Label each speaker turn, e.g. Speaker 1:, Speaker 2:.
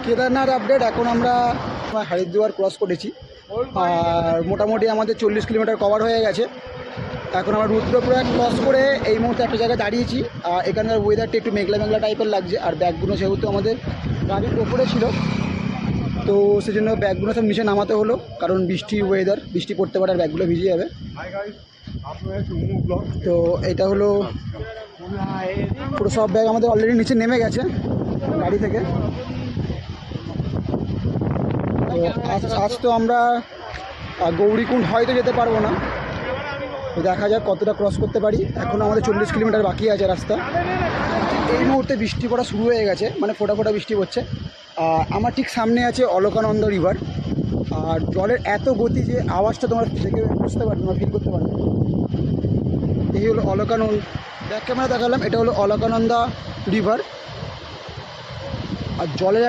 Speaker 1: Kedarnath update. এখন আমরা Haridwar cross করেছি আর মোটামুটি আমাদের 40 কিলোমিটার কভার হয়ে গেছে। এখন আমরা রুদ্রপ্রয়াগ ক্রস করে এই মুহূর্তে একটা জায়গায় দাঁড়িয়েছি। আর এখানকার ওয়েদারটা একটু মেঘলা মেঘলা টাইপের লাগছে, আর ব্যাগগুলো সেহেতু আমাদের গাড়ির ওপরে ছিল, তো সেজন্য ব্যাগগুলো সব নিচে নামাতে হলো, কারণ বৃষ্টি ওয়েদার, বৃষ্টি পড়তে পারে আর ব্যাগগুলো ভিজে যাবে। তো এটা হলো পুরো সব ব্যাগ আমাদের অলরেডি নিচে নেমে গেছে গাড়ি থেকে। তো আজ তো আমরা গৌরীকুণ্ড হয়তো যেতে পারবো না, তো দেখা যাক কতটা ক্রস করতে পারি। এখন আমাদের 40 কিলোমিটার বাকি আছে রাস্তা। এই মুহূর্তে বৃষ্টি পড়া শুরু হয়ে গেছে, মানে ফোঁটা ফোঁটা বৃষ্টি পড়ছে। আমার ঠিক সামনে আছে অলকানন্দা রিভার, আর জলের এত গতি যে আওয়াজটা তোমরা থেকে বুঝতে পারবে, তোমরা ফিল করতে পারবে। এই হলো অলকানন্দা, ব্যাক ক্যামেরা দেখালাম, এটা হলো অলকানন্দা রিভার। আর জলের